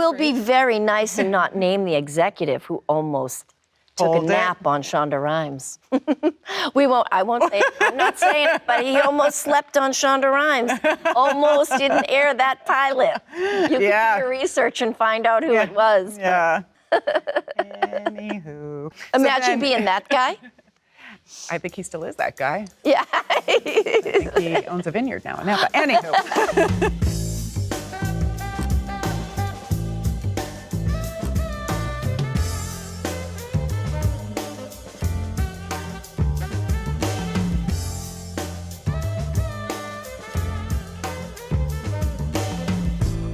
We'll be very nice and not name the executive who almost took a nap on Shonda Rhimes. I won't say it. I'm not saying it, but he almost slept on Shonda Rhimes. Almost didn't air that pilot. You can do your research and find out who it was. Yeah. Anywho. Imagine being that guy. I think he still is that guy. Yeah. I think he owns a vineyard now in Napa. Anywho.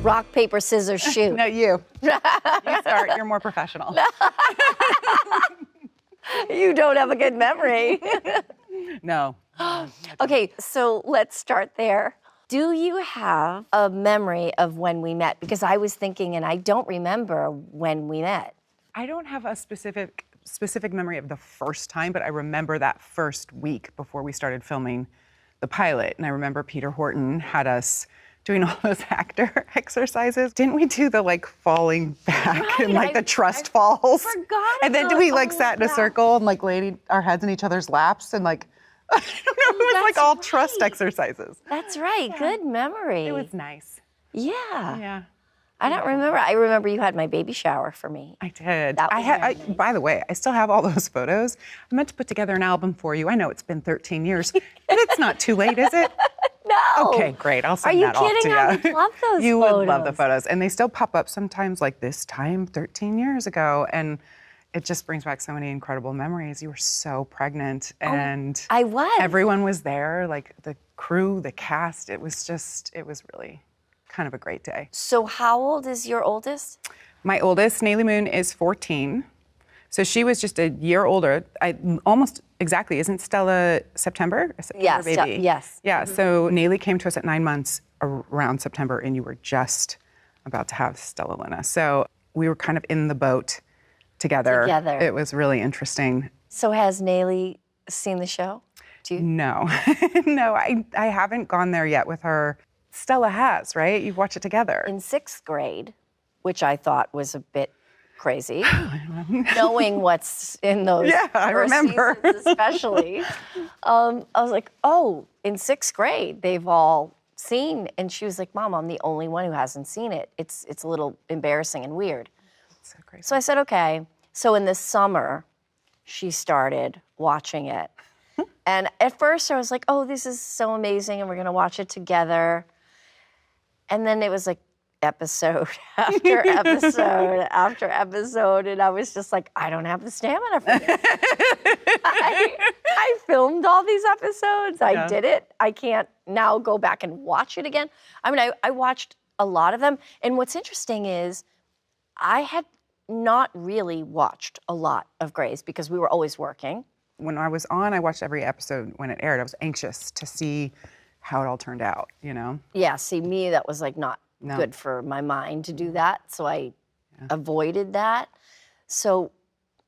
Rock, paper, scissors, shoot. No, you. You start. You're more professional. You don't have a good memory. No. Okay, so let's start there. Do you have a memory of when we met? Because I was thinking, and I don't remember when we met. I don't have a specific memory of the first time, but I remember that first week before we started filming the pilot. And I remember Peter Horton had us doing all those actor exercises. Didn't we do the falling back and the trust falls? I forgot. And then we sat in a circle and laid our heads in each other's laps and I don't know, it was all trust exercises. That's right. Yeah. Good memory. It was nice. Yeah. Yeah. I don't remember. I remember you had my baby shower for me. I did. That was very nice. By the way, I still have all those photos. I meant to put together an album for you. I know it's been 13 years, but it's not too late, is it? No. Okay, great. I'll send that off to you. Are you kidding? I would love those photos. You would love the photos. And they still pop up sometimes like this time 13 years ago. And it just brings back so many incredible memories. You were so pregnant and I was. Everyone was there, the crew, the cast. It was really kind of a great day. So how old is your oldest? My oldest, Nayli Moon, is 14. So she was just a year older. Almost exactly. Isn't Stella September? Yes. Baby? Yes. Yeah. Mm-hmm. So Nayli came to us at 9 months around September, and you were just about to have Stella Luna. So we were kind of in the boat together. It was really interesting. So has Nayli seen the show? No. No, I haven't gone there yet with her. Stella has, right? You've watched it together. In 6th grade, which I thought was a bit crazy, knowing what's in those I remember. seasons especially. I was like, oh, in 6th grade, they've all seen. And she was like, Mom, I'm the only one who hasn't seen it. It's a little embarrassing and weird. So crazy. So I said, okay. So in the summer, she started watching it. And at first I was like, oh, this is so amazing, and we're gonna watch it together. And then it was episode after episode after episode, and I was just like, I don't have the stamina for this. I filmed all these episodes. I did it. I can't now go back and watch it again. I mean, I watched a lot of them, and what's interesting is I had not really watched a lot of Grey's because we were always working. When I was on, I watched every episode when it aired. I was anxious to see how it all turned out, Yeah, see, me, that was not good for my mind to do that, so I avoided that. So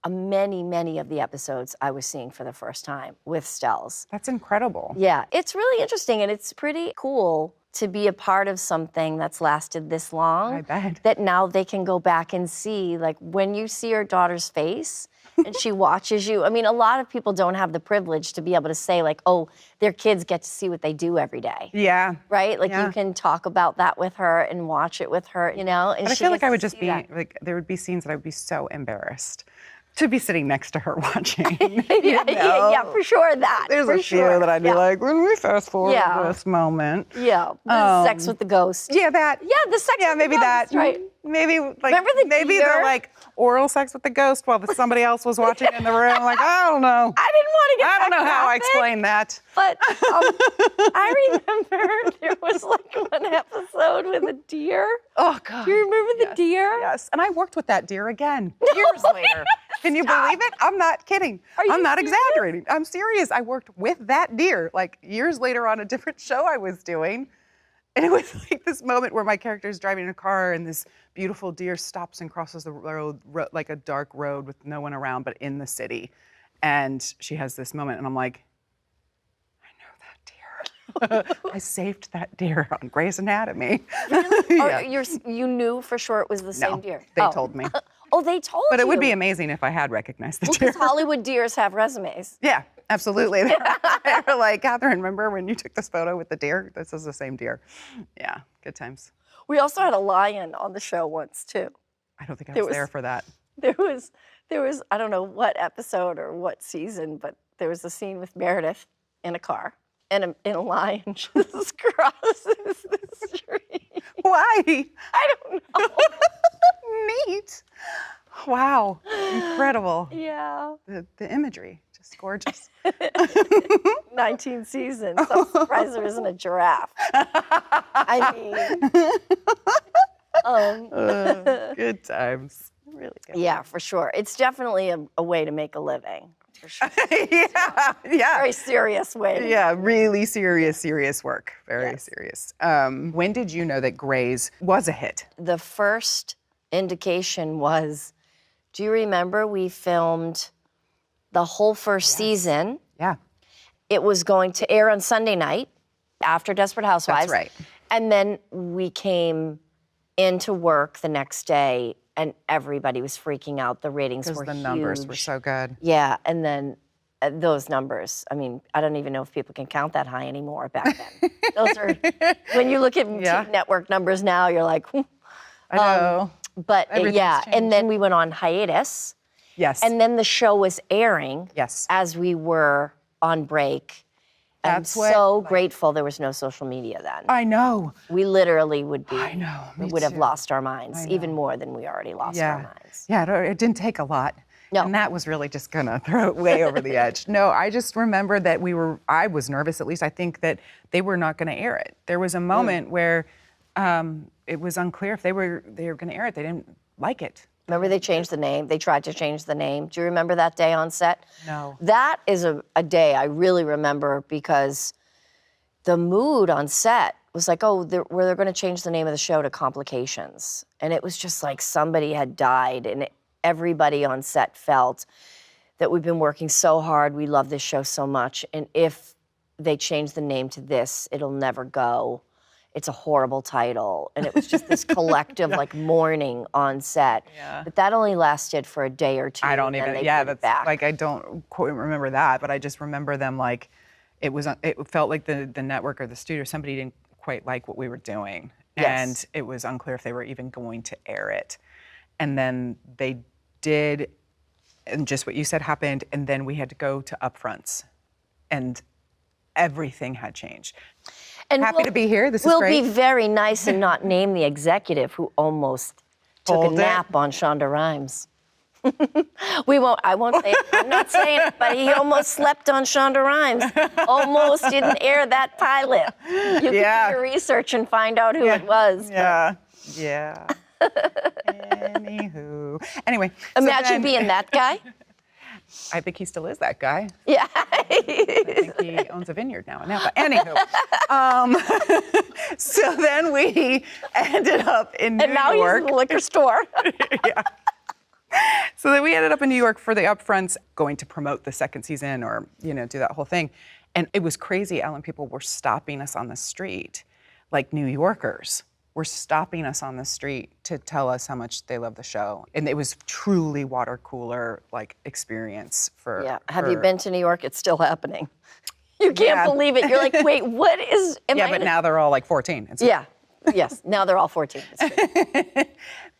many of the episodes I was seeing for the first time with Stells. That's incredible. Yeah, it's really interesting, and it's pretty cool to be a part of something that's lasted this long. I bet. That now they can go back and see, when you see your daughter's face and she watches you. I mean, a lot of people don't have the privilege to be able to say, oh, their kids get to see what they do every day. Yeah. Right? You can talk about that with her and watch it with her, And but I feel like I would just be, there would be scenes that I would be so embarrassed to be sitting next to her watching. Yeah, for sure that. There's a few that I'd be like, when we fast forward to this moment. Yeah, the sex with the ghost. Yeah, that. Yeah, the sex with the ghost. Yeah, maybe that. Right. Maybe Remember the maybe deer? the oral sex with the ghost while somebody else was watching in the room. I don't know. I didn't want to get I don't know how I graphic, explain that. But I remember there was one episode with a deer. Oh God. Do you remember the deer? Yes. And I worked with that deer again years later. Can you believe it? I'm not kidding. I'm not exaggerating. I'm serious. I worked with that deer years later on a different show I was doing. And it was this moment where my character is driving in a car and this beautiful deer stops and crosses the road, a dark road with no one around, but in the city. And she has this moment and I'm like, I know that deer. I saved that deer on Grey's Anatomy. Really? Yeah. You knew for sure it was the same No, deer? they Oh. told me. Oh, they told you? But it would be amazing if I had recognized the deer. Because Hollywood deers have resumes. Yeah, absolutely. They were like, Katherine, remember when you took this photo with the deer? This is the same deer. Yeah, good times. We also had a lion on the show once, too. I don't think I was there for that. There was, I don't know what episode or what season, but there was a scene with Meredith in a car, and a lion just crosses the street. Why? I don't know. Neat. Wow, incredible. Yeah. The imagery, just gorgeous. 19 seasons. I'm surprised there isn't a giraffe. I mean, Good times. really good. Yeah, for sure. It's definitely a way to make a living. For sure. Yeah. Very serious way. Yeah, really serious work. Very serious. When did you know that Grey's was a hit? The first indication was, do you remember we filmed the whole first season? Yeah. It was going to air on Sunday night after Desperate Housewives. That's right. And then we came into work the next day and everybody was freaking out. The ratings were Because the huge. numbers were so good. Yeah, and then those numbers, I mean, I don't even know if people can count that high anymore back then. Those are, when you look at network numbers now, you're like, I know. But Everything's and then we went on hiatus. Yes. And then the show was airing Yes. as we were on break. That's I'm what, so grateful there was no social media then. I know. We literally would be, I know, me we would have too. lost our minds, even more than we already lost our minds. Yeah, it didn't take a lot. No. And that was really just gonna throw it way over the edge. No, I just remember that I was nervous, at least. I think that they were not gonna air it. There was a moment where it was unclear if they were gonna air it. They didn't like it. Remember they changed the name? They tried to change the name. Do you remember that day on set? No. That is a day I really remember because the mood on set was like, oh, they're going to change the name of the show to Complications. And it was just like somebody had died and everybody on set felt that we've been working so hard, we love this show so much, and if they change the name to this, it'll never go. It's a horrible title. And it was just this collective like mourning on set. Yeah. But that only lasted for a day or two. I don't and then even, they put it that's back. like, I don't quite remember that, but I just remember them like, it felt like the network or the studio, somebody didn't quite like what we were doing. Yes. And it was unclear if they were even going to air it. And then they did, and just what you said happened, and then we had to go to upfronts. And everything had changed. And Happy to be here. This is we'll great. be very nice and not name the executive who almost took Hold a it. nap on Shonda Rhimes. I won't say it. I'm not saying it, but he almost slept on Shonda Rhimes. Almost didn't air that pilot. You can do your research and find out who it was. Yeah. Anywho. Anyway. Imagine being that guy. I think he still is that guy. Yeah. I think he owns a vineyard now in Napa. Anywho, so then we ended up in New York. And now he's in the liquor store. Yeah. So then we ended up in New York for the upfronts, going to promote the second season or, do that whole thing. And it was crazy, Ellen. People were stopping us on the street, like New Yorkers were stopping us on the street to tell us how much they love the show. And it was truly water cooler like experience for. Yeah. Have you been to New York? It's still happening. You can't believe it. You're like, wait, what is? But now they're all like 14. Yeah. Yes. Now they're all 14.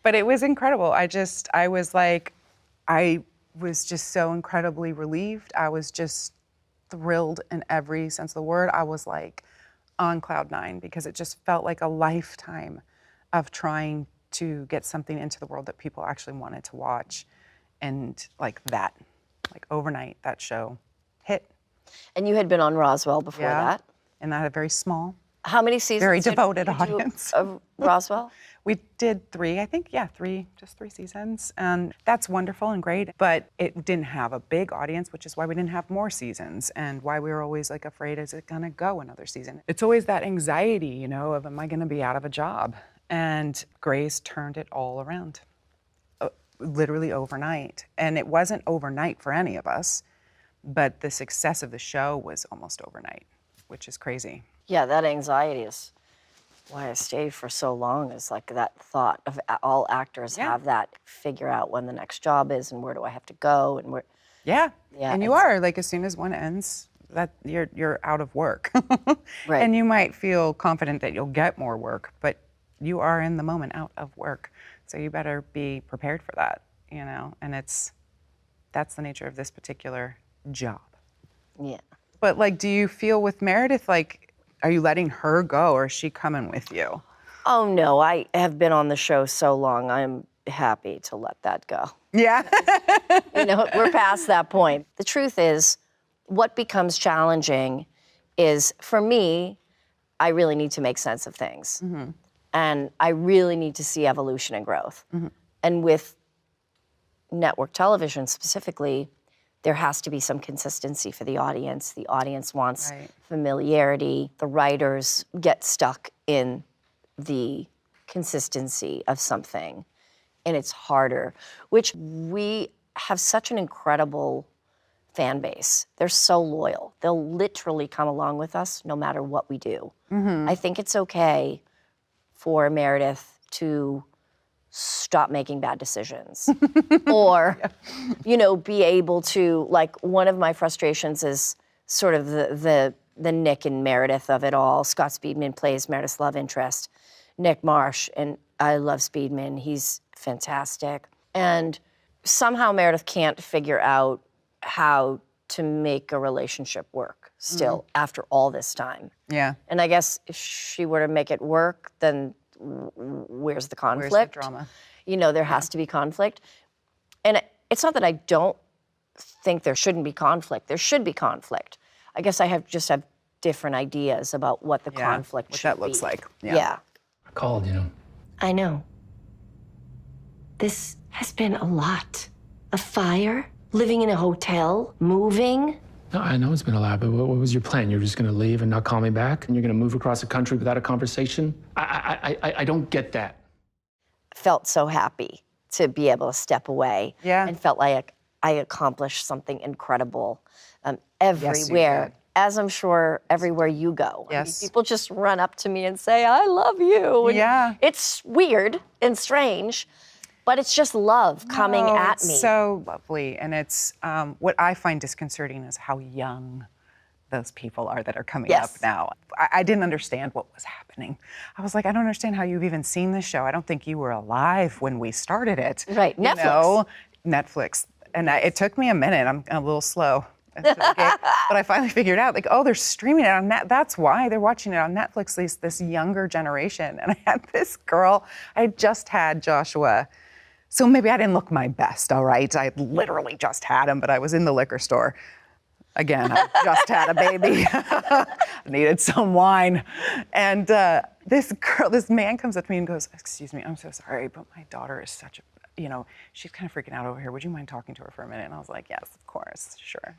But it was incredible. I was just so incredibly relieved. I was just thrilled in every sense of the word. I was like on cloud nine because it just felt like a lifetime of trying to get something into the world that people actually wanted to watch. And like overnight, that show hit. And you had been on Roswell before that? And that had a very small, how many seasons? very devoted did you do audience. of Roswell? We did 3, I think. Yeah, 3 seasons. And that's wonderful and great. But it didn't have a big audience, which is why we didn't have more seasons and why we were always like afraid, is it gonna go another season? It's always that anxiety, of am I gonna be out of a job? And Grey's turned it all around, literally overnight. And it wasn't overnight for any of us, but the success of the show was almost overnight. which is crazy. Yeah, that anxiety is why I stayed for so long, is like that thought of all actors have that, figure out when the next job is and where do I have to go and where. Yeah, Yeah, and you are, like, as soon as one ends, that you're out of work. Right. And you might feel confident that you'll get more work, but you are in the moment out of work. So you better be prepared for that, you know, and that's the nature of this particular job. Yeah. But like, do you feel with Meredith, like, are you letting her go or is she coming with you? Oh no, I have been on the show so long, I'm happy to let that go. Yeah. You know, we're past that point. The truth is, what becomes challenging is, for me, I really need to make sense of things. Mm-hmm. And I really need to see evolution and growth. Mm-hmm. And with network television specifically, there has to be some consistency for the audience. The audience wants familiarity. The writers get stuck in the consistency of something, and it's harder, which we have such an incredible fan base. They're so loyal. They'll literally come along with us no matter what we do. Mm-hmm. I think it's okay for Meredith to stop making bad decisions or, you know, be able to, like, one of my frustrations is sort of the Nick and Meredith of it all. Scott Speedman plays Meredith's love interest. Nick Marsh, and I love Speedman, he's fantastic. And somehow Meredith can't figure out how to make a relationship work still after all this time. Yeah. And I guess if she were to make it work, then where's the conflict? Where's the drama? You know, there has to be conflict. And it's not that I don't think there shouldn't be conflict. There should be conflict. I guess I just have different ideas about what the conflict should be. What that looks like. Yeah. I called, you know. I know. This has been a lot. A fire, living in a hotel, moving. No, I know it's been a lot, but what was your plan? You're just gonna leave and not call me back? And you're gonna move across the country without a conversation? I don't get that. Felt so happy to be able to step away. Yeah. And felt like I accomplished something incredible everywhere. did. As I'm sure everywhere you go. I mean, Yes. people just run up to me and say, I love you. And Yeah. it's weird and strange, but it's just love coming at it's me. so lovely. And it's, what I find disconcerting is how young those people are that are coming up now. I didn't understand what was happening. I was like, I don't understand how you've even seen this show. I don't think you were alive when we started it. Right, You Netflix. know? Netflix. And it took me a minute. I'm a little slow. But I finally figured out, like, oh, they're streaming it on Net. That's why they're watching it on Netflix, this younger generation. And I had this girl, I had just had Joshua. So maybe I didn't look my best, all right? I literally just had him, but I was in the liquor store. Again, I just had a baby. I needed some wine. And this man comes up to me and goes, excuse me, I'm so sorry, but my daughter is such a, you know, she's kind of freaking out over here. Would you mind talking to her for a minute? And I was like, yes, of course, sure.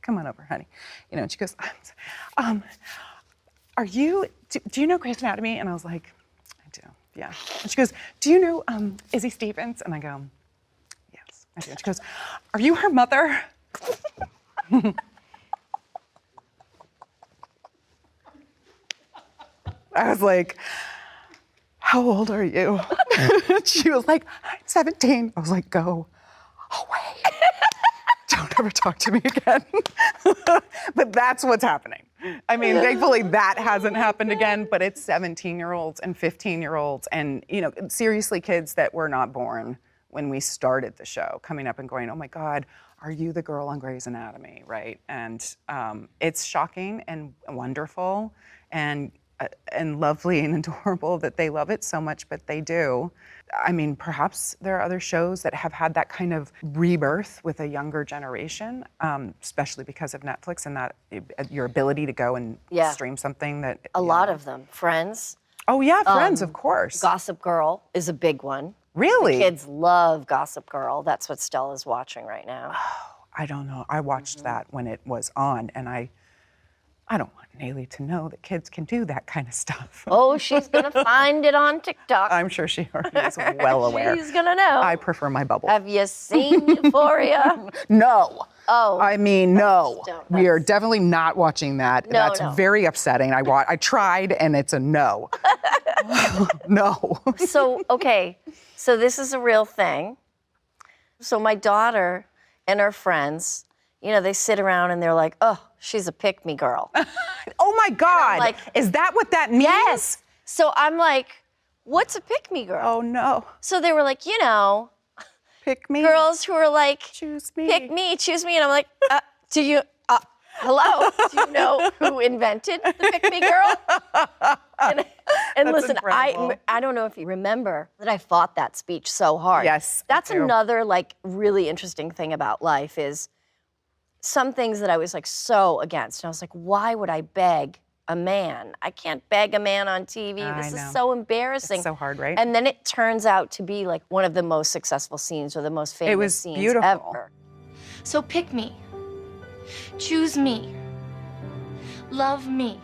Come on over, honey. You know, and she goes, are you, do you know Grey's Anatomy? And I was like, I do, yeah. And she goes, do you know Izzy Stevens? And I go, yes, I do. And she goes, are you her mother? I was like, how old are you? She was like, I'm 17. I was like, go away. Don't ever talk to me again. But that's what's happening. I mean, thankfully that hasn't happened again, but it's 17-year-olds and 15-year-olds and, you know, seriously kids that were not born when we started the show coming up and going, oh my God, are you the girl on Grey's Anatomy, right? And it's shocking and wonderful and lovely and adorable that they love it so much, but they do. I mean, perhaps there are other shows that have had that kind of rebirth with a younger generation, especially because of Netflix and that your ability to go and stream something that A lot of them. Friends. Oh yeah, Friends, of course. Gossip Girl is a big one. Really? Kids love Gossip Girl. That's what Stella's watching right now. I don't know. I watched that when it was on, and I don't want Nayli to know that kids can do that kind of stuff. Oh, she's gonna find it on TikTok. I'm sure she already is well aware. She's gonna know. I prefer my bubble. Have you seen Euphoria? No. Oh. I mean, no. We are that's- definitely not watching that. No, That's no. very upsetting. I tried, and it's a no. No. So, okay, so this is a real thing. So my daughter and her friends, they sit around and they're like, oh, she's a pick-me girl. Oh my God. like, is that what that means? Yes. So I'm like, what's a pick-me girl? Oh no. So they were like, Pick me. girls who are like, Choose me. pick me, choose me. And I'm like, hello, do you know who invented the pick-me girl? And listen, incredible. I don't know if you remember that I fought that speech so hard. Yes, I That's do. another really interesting thing about life is some things that I was so against. And I was like, why would I beg a man? I can't beg a man on TV. I This know. is so embarrassing. It's so hard, right? And then it turns out to be one of the most successful scenes or the most famous was scenes beautiful. ever. So pick me. Choose me. Love me.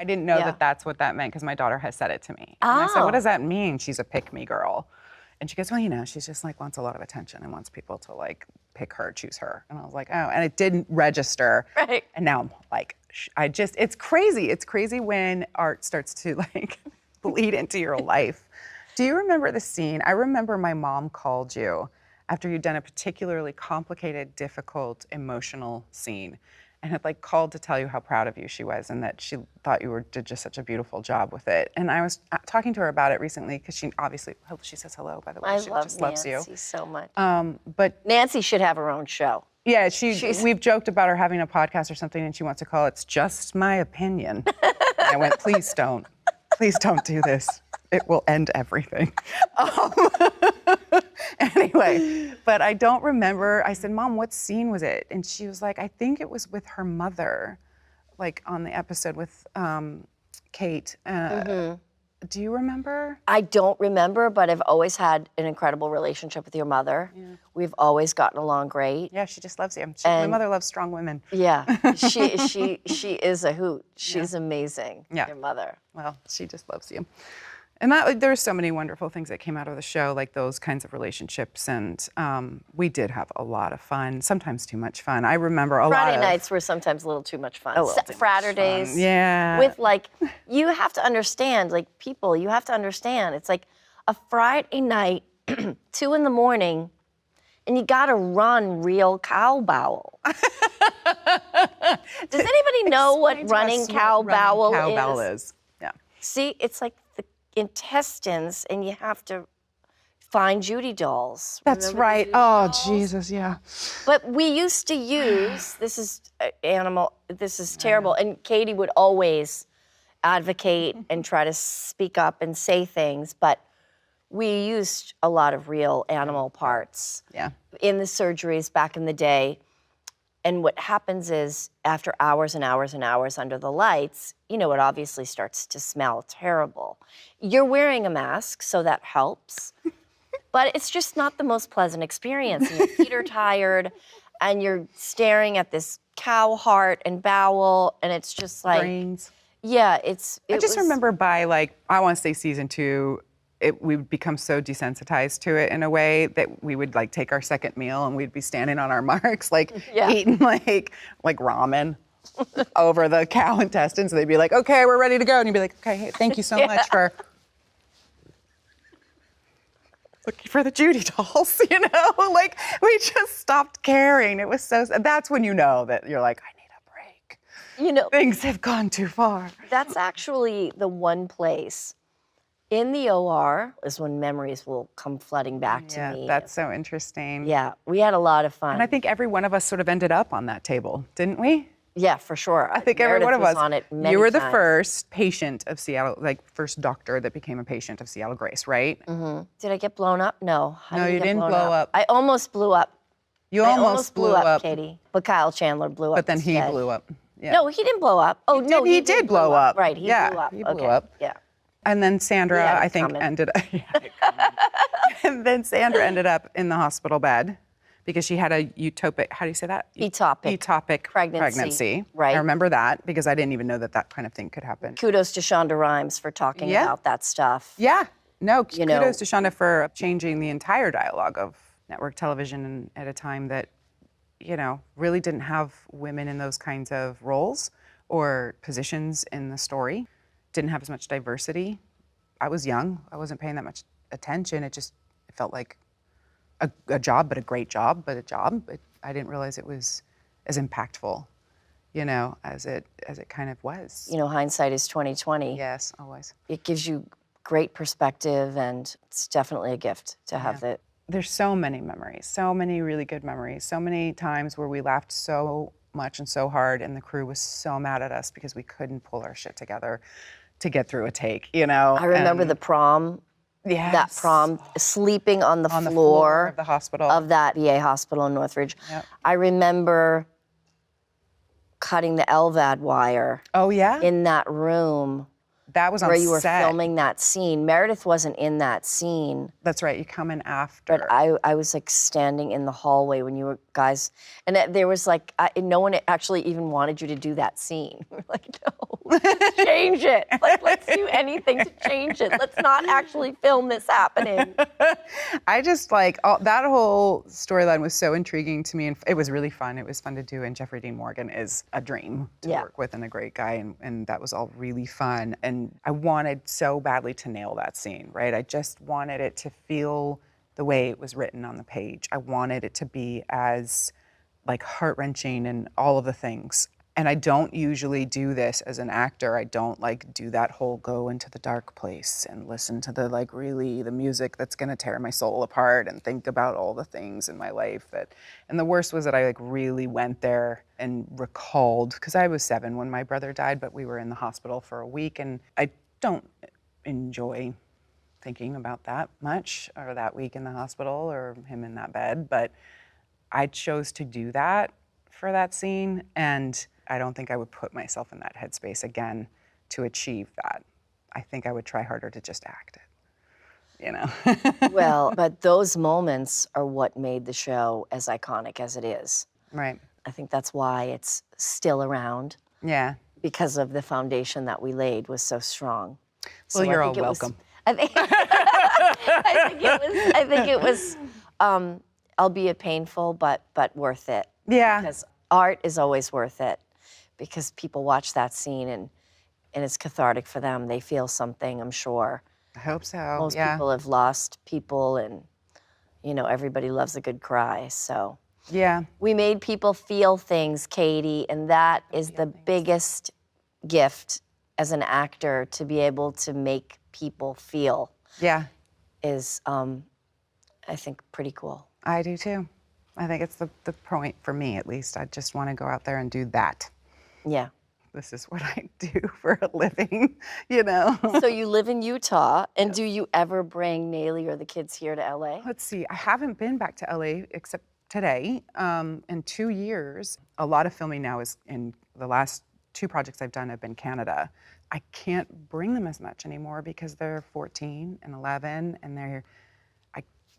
I didn't know Yeah. that that's what that meant because my daughter has said it to me. And I said, Oh. what does that mean? She's a pick-me girl. And she goes, well, she's just wants a lot of attention and wants people to pick her, choose her. And I was like, oh, and it didn't register. Right. And now I'm like, it's crazy. It's crazy when art starts to bleed into your life. Do you remember the scene? I remember my mom called you after you'd done a particularly complicated, difficult, emotional scene and had called to tell you how proud of you she was and that she thought you did just such a beautiful job with it. And I was talking to her about it recently because she obviously, hope she says hello, by the way. I She love just loves you. Nancy so much. But Nancy should have her own show. yeah, we've joked about her having a podcast or something and she wants to call it Just My Opinion. And I went, please don't do this. It will end everything. Anyway, but I don't remember. I said, Mom, what scene was it? And she was like, I think it was with her mother, on the episode with Kate. Do you remember? I don't remember, but I've always had an incredible relationship with your mother. Yeah. We've always gotten along great. Yeah, she just loves you. My mother loves strong women. Yeah, she is a hoot. She's amazing. Yeah. Your mother. Well, she just loves you. And there's so many wonderful things that came out of the show, those kinds of relationships. And we did have a lot of fun, sometimes too much fun. I remember Friday nights were sometimes a little too much fun. Fraturdays. Yeah. With you have to understand, people, you have to understand. It's a Friday night, 2 a.m, and you gotta run real cow bowel. Does anybody know what running cow bowel is? Yeah. See, it's the intestines, and you have to find Judy dolls. That's Remember right. Judy Oh, dolls? Jesus, yeah. But we used to use, this is terrible, and Katie would always advocate and try to speak up and say things, but we used a lot of real animal parts in the surgeries back in the day. And what happens is, after hours and hours and hours under the lights, it obviously starts to smell terrible. You're wearing a mask, so that helps. But it's just not the most pleasant experience. And your feet are tired, and you're staring at this cow heart and bowel, and it's just Brains. Yeah, I just remember by I want to say season 2, we would become so desensitized to it in a way that we would take our second meal and we'd be standing on our marks, eating ramen over the cow intestines. They'd be like, okay, we're ready to go. And you'd be like, okay, hey, thank you so much for looking for the Judy dolls, we just stopped caring. It was that's when you know that you're like, I need a break. Things have gone too far. That's actually the one place in the OR is when memories will come flooding back to me. Yeah, that's so interesting. Yeah, we had a lot of fun. And I think every one of us sort of ended up on that table, didn't we? Yeah, for sure. I think every one of us. On it many you were the times. first patient of Seattle, first doctor that became a patient of Seattle Grace, right? Mm-hmm. Did I get blown up? No. No, you didn't blow up. I almost blew up. You almost blew up, Katie. But Kyle Chandler blew up. But then he instead. blew up. Yeah. No, he didn't blow up. Oh, no, he did blow up. Right, he blew up. He blew up. Yeah. And then Sandra, Yeah, I think, ended up in the hospital bed because she had a utopic, how do you say that? Ectopic pregnancy. Right. I remember that because I didn't even know that kind of thing could happen. Kudos to Shonda Rhimes for talking about that stuff. Yeah. No, kudos to Shonda for changing the entire dialogue of network television at a time that really didn't have women in those kinds of roles or positions in the story. Didn't have as much diversity. I was young. I wasn't paying that much attention. It felt like a job, but a great job, but a job. I didn't realize it was as impactful, as it kind of was. Hindsight is 20/20. Yes, always. It gives you great perspective, and it's definitely a gift to have that. There's so many memories, so many really good memories, so many times where we laughed so much and so hard, and the crew was so mad at us because we couldn't pull our shit together to get through a take, I remember the prom. Yes. That prom, sleeping on the floor of the hospital. Of that VA hospital in Northridge. Yep. I remember cutting the LVAD wire. Oh, yeah? In that room. That was on where you were set. filming that scene. Meredith wasn't in that scene. That's right, you come in after. But I was like standing in the hallway when you were guys, and there was like, no one actually even wanted you to do that scene. We were like, no, let's change it. Like, let's do anything to change it. Let's not actually film this happening. I just that whole storyline was so intriguing to me, and it was really fun. It was fun to do, and Jeffrey Dean Morgan is a dream to work with and a great guy, and that was all really fun. And I wanted so badly to nail that scene, right? I just wanted it to feel the way it was written on the page. I wanted it to be as heart-wrenching and all of the things. And I don't usually do this as an actor. I don't do that whole go into the dark place and listen to the the music that's gonna tear my soul apart and think about all the things in my life and the worst was that I really went there and recalled, because I was 7 when my brother died, but we were in the hospital for a week, and I don't enjoy thinking about that much, or that week in the hospital, or him in that bed, but I chose to do that for that scene, and I don't think I would put myself in that headspace again to achieve that. I think I would try harder to just act it, Well, but those moments are what made the show as iconic as it is. Right. I think that's why it's still around. Yeah. Because of the foundation that we laid was so strong. Well, you're all welcome. I think it was, albeit painful, but worth it. Yeah. Because art is always worth it. Because people watch that scene and it's cathartic for them. They feel something, I'm sure. I hope so. Most people have lost people, and everybody loves a good cry. So yeah, we made people feel things, Katie, and that is the biggest gift as an actor, to be able to make people feel. Yeah, is I think pretty cool. I do too. I think it's the point for me, at least. I just want to go out there and do that. Yeah. This is what I do for a living, So you live in Utah, and do you ever bring Naley or the kids here to LA? Let's see, I haven't been back to LA except today in 2 years. A lot of filming now is in the last 2 projects I've done have been Canada. I can't bring them as much anymore because they're 14 and 11, and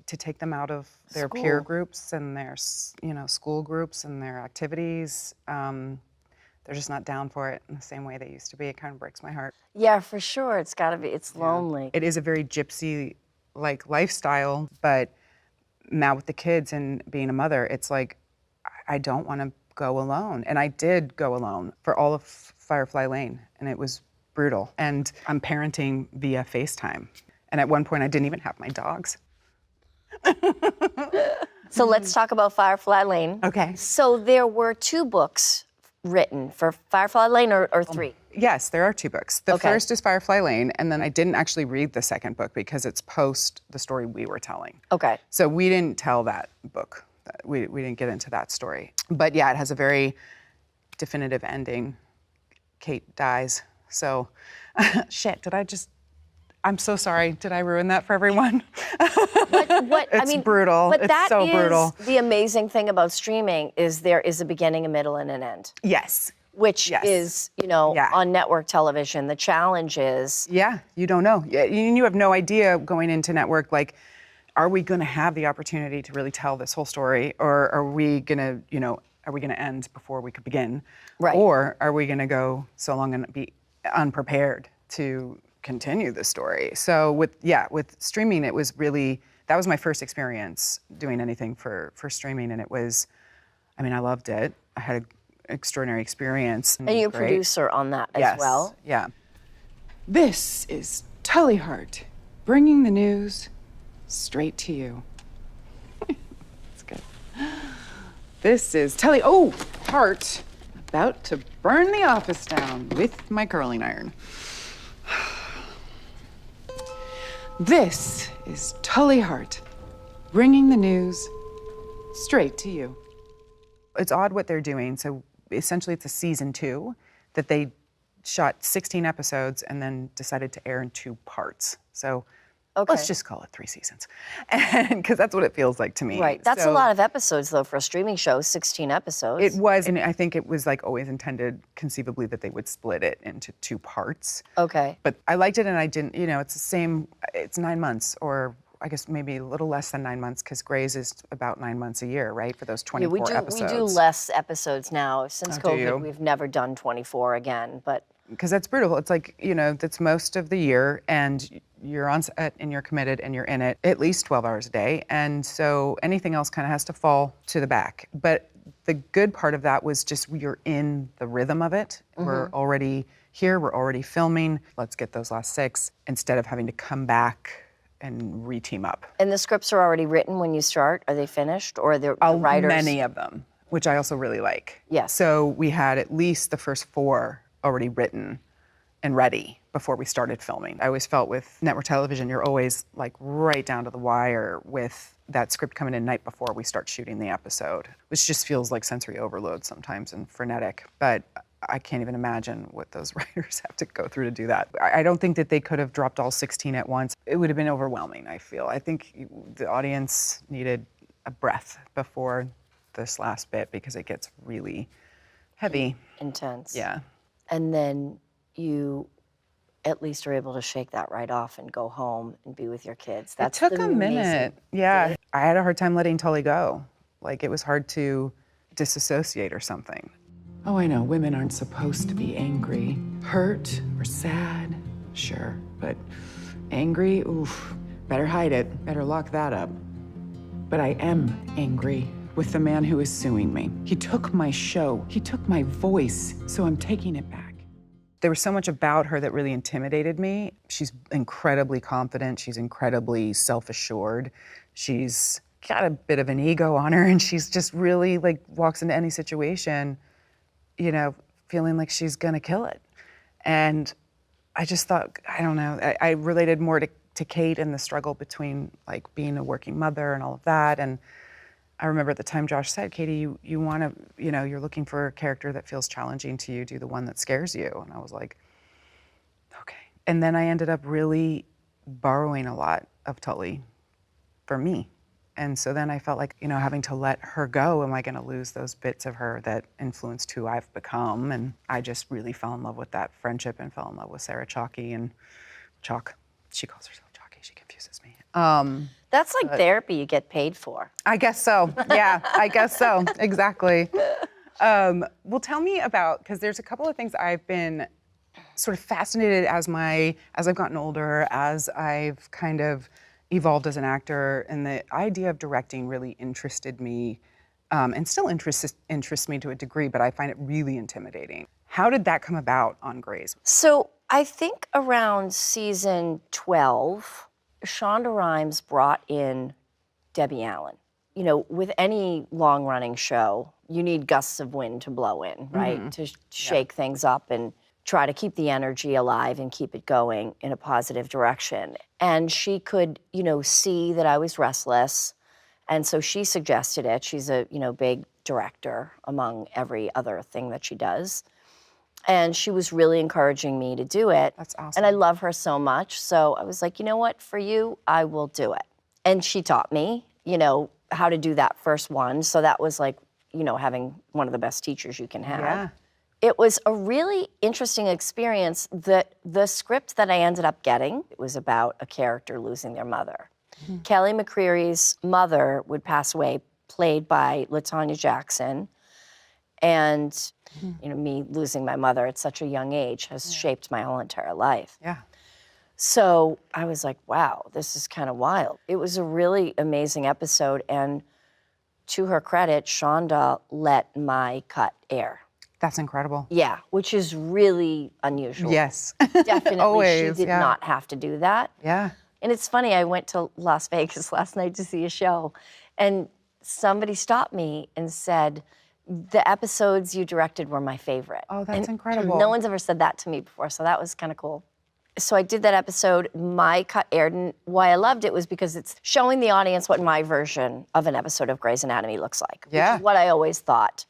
to take them out of their peer groups and their school groups and their activities. They're just not down for it in the same way they used to be. It kind of breaks my heart. Yeah, for sure. It's got to be. It's lonely. It is a very gypsy-like lifestyle, but now with the kids and being a mother, it's I don't want to go alone. And I did go alone for all of Firefly Lane, and it was brutal. And I'm parenting via FaceTime. And at one point, I didn't even have my dogs. So let's talk about Firefly Lane. Okay. So there were 2 books written for Firefly Lane, or 3? Yes, there are 2 books. The first is Firefly Lane, and then I didn't actually read the second book because it's post the story we were telling. Okay. So we didn't tell that book. We didn't get into that story. But yeah, it has a very definitive ending. Kate dies. So, shit, I'm so sorry. Did I ruin that for everyone? It's brutal. But it's so brutal. The amazing thing about streaming is there is a beginning, a middle, and an end. Yes. Which is, on network television. The challenge is... Yeah, you don't know. You have no idea going into network, are we going to have the opportunity to really tell this whole story, or are we going to end before we could begin? Right. Or are we going to go so long and be unprepared to continue the story? So with streaming, that was my first experience doing anything for streaming, and it was I mean, I loved it. I had an extraordinary experience. And you're a producer on that as well? Yeah. This is Tully Hart, bringing the news straight to you. That's good. This is Tully, Hart, about to burn the office down with my curling iron. This is Tully Hart, bringing the news straight to you. It's odd what they're doing. So essentially it's a season 2 that they shot 16 episodes and then decided to air in 2 parts. So let's just call it 3 seasons. And because that's what it feels like to me. Right. That's a lot of episodes, though, for a streaming show, 16 episodes. It was, and I think it was like always intended conceivably that they would split it into 2 parts. Okay. But I liked it and I didn't, it's the same, it's 9 months, or I guess maybe a little less than 9 months, because Grey's is about 9 months a year, right? For those 24 episodes. We do less episodes now. Since do you? COVID, we've never done 24 again, but. Because that's brutal. It's like, that's most of the year, and you're on set and you're committed and you're in it at least 12 hours a day. And so anything else kind of has to fall to the back. But the good part of that was just you're in the rhythm of it. Mm-hmm. We're already here, we're already filming. Let's get those last 6 instead of having to come back and re-team up. And the scripts are already written when you start? Are they finished, or are the writers? Many of them, which I also really like. Yes. So we had at least the first 4 already written and ready before we started filming. I always felt with network television, you're always like right down to the wire with that script coming in night before we start shooting the episode, which just feels like sensory overload sometimes and frenetic. But I can't even imagine what those writers have to go through to do that. I don't think that they could have dropped all 16 at once. It would have been overwhelming, I feel. I think the audience needed a breath before this last bit because it gets really heavy. Intense. Yeah. And then you at least are able to shake that right off and go home and be with your kids. It took a minute. Yeah. I had a hard time letting Tully go. Like, it was hard to disassociate or something. Oh, I know, women aren't supposed to be angry. Hurt or sad, sure. But angry, oof, better hide it, better lock that up. But I am angry with the man who is suing me. He took my show, he took my voice, so I'm taking it back. There was so much about her that really intimidated me. She's incredibly confident, she's incredibly self-assured. She's got a bit of an ego on her, and she's just really, like, walks into any situation, feeling like she's gonna kill it. And I just thought, I don't know, I related more to Kate and the struggle between, like, being a working mother and all of that. And I remember at the time Josh said, Katie, you wanna, you're looking for a character that feels challenging to you, do the one that scares you. And I was like, okay. And then I ended up really borrowing a lot of Tully for me. And so then I felt like, having to let her go, am I gonna lose those bits of her that influenced who I've become? And I just really fell in love with that friendship and fell in love with Sarah Chalky and Chalk. She calls herself Chalky, she confuses me. That's like therapy you get paid for. I guess so, yeah, I guess so, exactly. Well, tell me about, because there's a couple of things I've been sort of fascinated as I've gotten older, as I've kind of evolved as an actor, and the idea of directing really interested me, and still interests me to a degree, but I find it really intimidating. How did that come about on Grey's? So I think around season 12, Shonda Rhimes brought in Debbie Allen. With any long-running show, you need gusts of wind to blow in, right? Mm-hmm. To shake things up and try to keep the energy alive and keep it going in a positive direction. And she could, see that I was restless. And so she suggested it. She's a, big director among every other thing that she does. And she was really encouraging me to do it. That's awesome. And I love her so much. So I was like, you know what, for you, I will do it. And she taught me, how to do that first one. So that was like, having one of the best teachers you can have. Yeah. It was a really interesting experience. That the script that I ended up getting, it was about a character losing their mother. Mm-hmm. Kelly McCreary's mother would pass away, played by LaTanya Jackson. And me losing my mother at such a young age has shaped my whole entire life. Yeah. So I was like, wow, this is kind of wild. It was a really amazing episode, and to her credit, Shonda let my cut air. That's incredible. Yeah, which is really unusual. Yes. Definitely, Always, she did yeah. not have to do that. Yeah. And it's funny, I went to Las Vegas last night to see a show, and somebody stopped me and said, the episodes you directed were my favorite. Oh, that's And incredible. no one's ever said that to me before, so that was kind of cool. So I did that episode, my cut aired, and why I loved it was because it's showing the audience what my version of an episode of Grey's Anatomy looks like. Yeah. Which is what I always thought.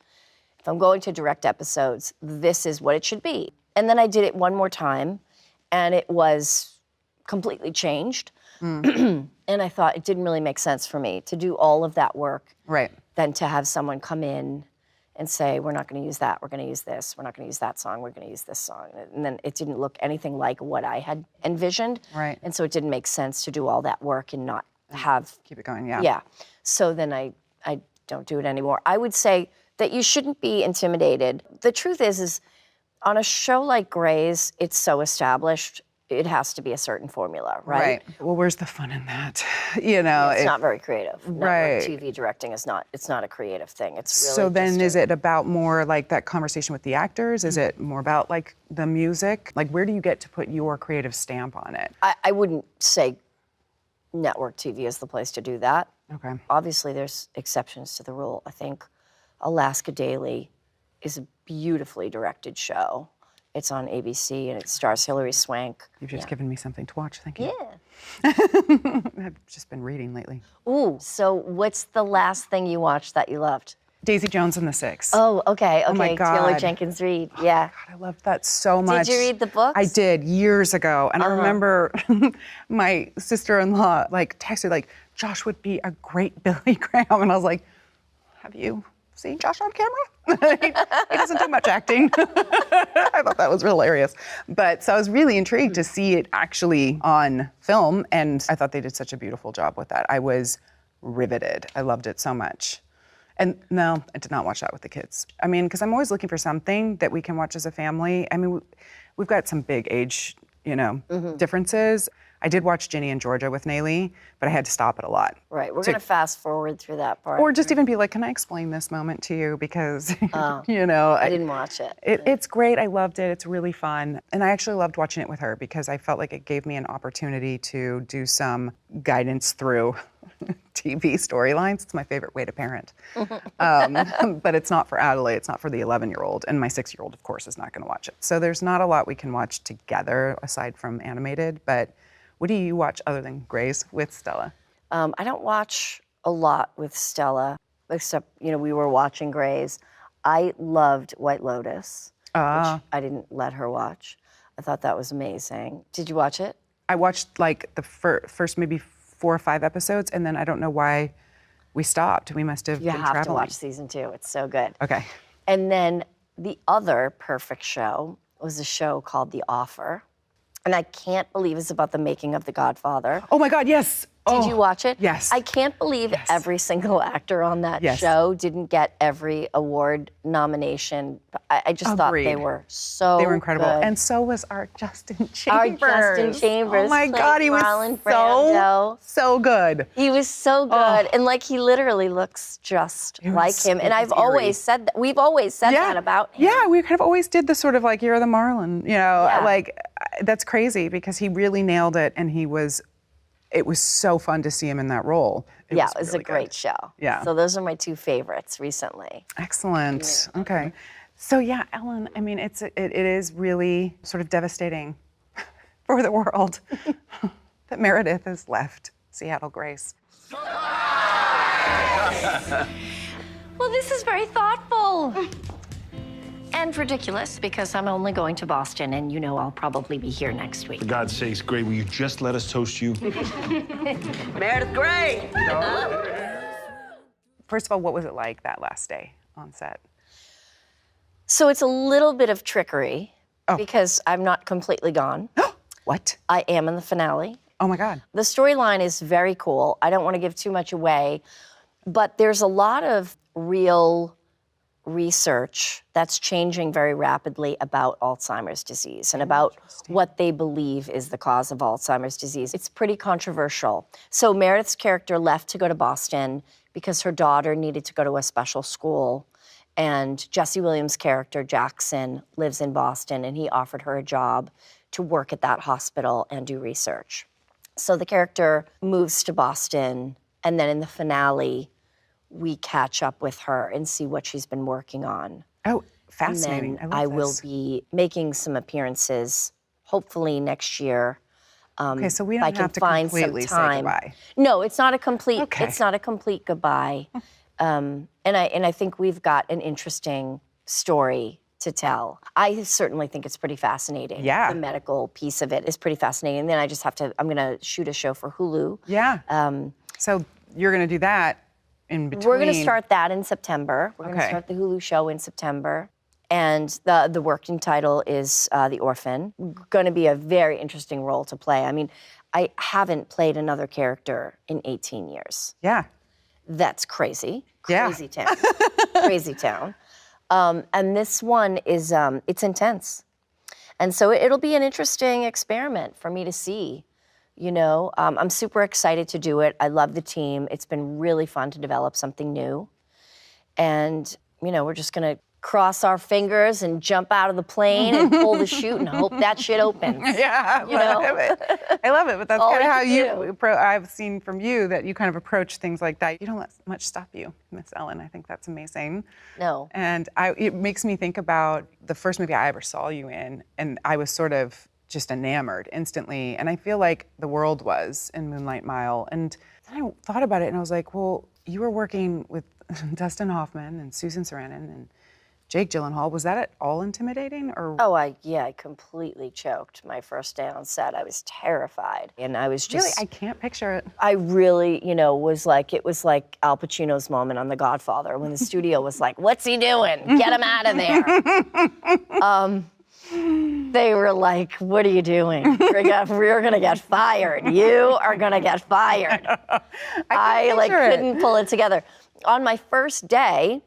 If I'm going to direct episodes, this is what it should be. And then I did it one more time, and it was completely changed. And I thought it didn't really make sense for me to do all of that work. Right. Than to have someone come in and say, we're not going to use that, we're going to use this, we're not going to use that song, we're going to use this song. And then it didn't look anything like what I had envisioned. Right. And so it didn't make sense to do all that work and not have... Keep it going, yeah. Yeah. So then I don't do it anymore. I would say that you shouldn't be intimidated. The truth is on a show like Grey's, it's so established, it has to be a certain formula, right? Well, where's the fun in that? You know, It's not very creative. Right. Network TV directing is not, it's not a creative thing. It's really So then just is it about more like that conversation with the actors? Is it more about like the music? Like where do you get to put your creative stamp on it? I wouldn't say network TV is the place to do that. Okay. Obviously, there's exceptions to the rule. I think Alaska Daily is a beautifully directed show. It's on ABC, and it stars Hilary Swank. You've just given me something to watch, thank you. Yeah. I've just been reading lately. Ooh, so what's the last thing you watched that you loved? Daisy Jones and the Six. Oh, okay. Oh my Taylor God. Jenkins Reid, yeah. God, I loved that so much. Did you read the books? I did years ago, and I remember my sister-in-law like texted like, Josh would be a great Billy Graham, and I was like, have you seen Josh on camera? he doesn't do much acting. I thought that was hilarious. But so I was really intrigued to see it actually on film, and I thought they did such a beautiful job with that. I was riveted. I loved it so much. And no, I did not watch that with the kids. I mean, because I'm always looking for something that we can watch as a family. I mean, we've got some big age, differences. I did watch Ginny and Georgia with Naylee, but I had to stop it a lot. Right, we're gonna fast forward through that part. Or just even be like, can I explain this moment to you? Because, I didn't watch it. It's great, I loved it, it's really fun. And I actually loved watching it with her because I felt like it gave me an opportunity to do some guidance through TV storylines. It's my favorite way to parent. But it's not for Adelaide, it's not for the 11-year-old. And my 6-year-old, of course, is not gonna watch it. So there's not a lot we can watch together aside from animated, but what do you watch other than Grey's with Stella? I don't watch a lot with Stella, except, we were watching Grey's. I loved White Lotus, which I didn't let her watch. I thought that was amazing. Did you watch it? I watched like the first maybe 4 or 5 episodes, and then I don't know why we stopped. We must have You been have traveling. to watch season 2. It's so good. Okay. And then the other perfect show was a show called The Offer. And I can't believe it's about the making of The Godfather. Oh my God, yes. Did you watch it? Yes. I can't believe every single actor on that Yes. show didn't get every award nomination. I just thought they Agreed. were so They were incredible. good. And so was our Justin Our Chambers. Justin Chambers Oh my played God, he was Marlon Brando. so good. He was so good, and like he literally looks just was- like him. it And I've was eerie. always said that. We've always said that about him. Yeah, we kind of always did the sort of like, you're the Marlon, Yeah. like that's crazy because he really nailed it, and it was so fun to see him in that role. It was really a great good. show. Yeah. So those are my 2 favorites recently. Excellent. Okay. So yeah, Ellen, I mean, it is really sort of devastating for the world that Meredith has left Seattle Grace. Well, this is very thoughtful. And ridiculous, because I'm only going to Boston, and I'll probably be here next week. For God's sakes, Gray, will you just let us toast you? Meredith Grey! First of all, what was it like that last day on set? So it's a little bit of trickery, because I'm not completely gone. What? I am in the finale. Oh my God. The storyline is very cool. I don't want to give too much away, but there's a lot of real research that's changing very rapidly about Alzheimer's disease and about what they believe is the cause of Alzheimer's disease. It's pretty controversial. So Meredith's character left to go to Boston because her daughter needed to go to a special school. And Jesse Williams' character, Jackson, lives in Boston, and he offered her a job to work at that hospital and do research. So the character moves to Boston, and then in the finale, we catch up with her and see what she's been working on. Oh, fascinating. And then I will be making some appearances, hopefully next year. Okay, so we don't have to find completely some time. say goodbye. No, it's not a complete. Okay. It's not a complete goodbye. And I think we've got an interesting story to tell. I certainly think it's pretty fascinating. Yeah. The medical piece of it is pretty fascinating. And then I just have to. I'm going to shoot a show for Hulu. Yeah. So you're going to do that in between. We're going to start that in September. We're going to Okay. start the Hulu show in September. And the working title is The Orphan. Going to be a very interesting role to play. I mean, I haven't played another character in 18 years. Yeah. That's crazy. Yeah. Crazy town. Crazy town. And this one is, it's intense. And so it'll be an interesting experiment for me to see. You know, I'm super excited to do it. I love the team. It's been really fun to develop something new. And, you know, we're just going to cross our fingers and jump out of the plane and pull the chute and hope that shit opens. Yeah, You know? I love it. I love it, but that's All kind of we how can you, I've seen from you that you kind of approach things like that. You don't let much stop you, Miss Ellen. I think that's amazing. No. And it makes me think about the first movie I ever saw you in, and I was sort of just enamored instantly. And I feel like the world was in Moonlight Mile. And then I thought about it and I was like, well, you were working with Dustin Hoffman and Susan Sarandon and Jake Gyllenhaal. Was that at all intimidating? Or Oh, I completely choked my first day on set. I was terrified. And I was just... Really? I can't picture it. I really, you know, it was like Al Pacino's moment on The Godfather when the studio was like, what's he doing? Get him out of there. They were like, what are you doing? We're gonna get fired. You are gonna get fired. I couldn't pull it together. On my first day,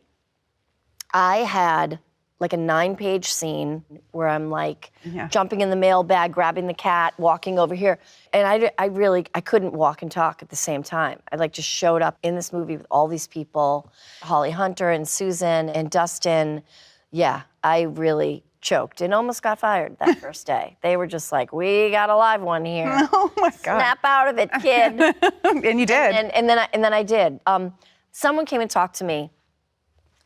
I had like a 9-page scene where I'm like jumping in the mailbag, grabbing the cat, walking over here. And I couldn't walk and talk at the same time. I like just showed up in this movie with all these people, Holly Hunter and Susan and Dustin. Yeah, I really choked and almost got fired that first day. They were just like, we got a live one here. Oh my God. Snap out of it, kid. And you did. And then I did. Someone came and talked to me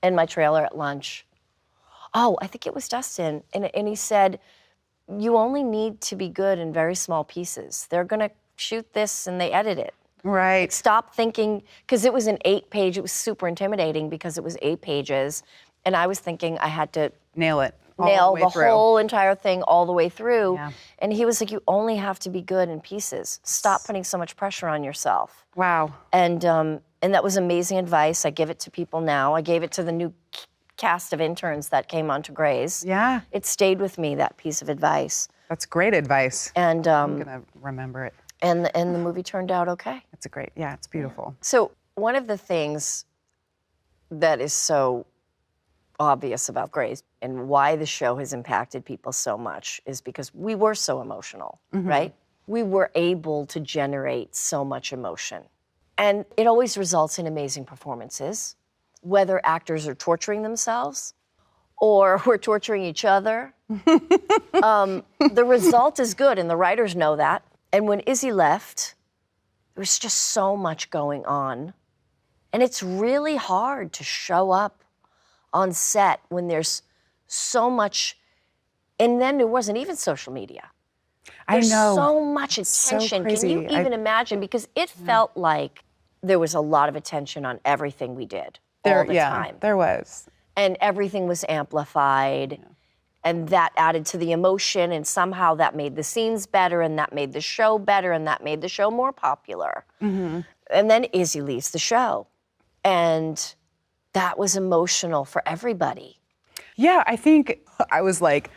in my trailer at lunch. Oh, I think it was Dustin. And he said, you only need to be good in very small pieces. They're gonna shoot this and they edit it. Right. Stop thinking, because it was an 8-page, it was super intimidating because it was 8 pages. And I was thinking I had to Nail it. nail the through. whole entire thing all the way through. Yeah. And he was like, you only have to be good in pieces. Stop putting so much pressure on yourself. Wow. And that was amazing advice. I give it to people now. I gave it to the new cast of interns that came onto Grey's. Yeah. It stayed with me, that piece of advice. That's great advice. And I'm gonna remember it. and the movie turned out okay. It's it's beautiful. So one of the things that is so obvious about Grey's and why the show has impacted people so much is because we were so emotional, right? We were able to generate so much emotion. And it always results in amazing performances, whether actors are torturing themselves or we're torturing each other. The result is good, and the writers know that. And when Izzy left, there was just so much going on. And it's really hard to show up on set when there's so much, and then there wasn't even social media. There's I know. so much So attention. crazy. Can you even imagine? Because it felt like there was a lot of attention on everything we did all the time. There was. And everything was amplified. And that added to the emotion, and somehow that made the scenes better, and that made the show better, and that made the show more popular. And then Izzy leaves the show. And that was emotional for everybody. Yeah, I think I was like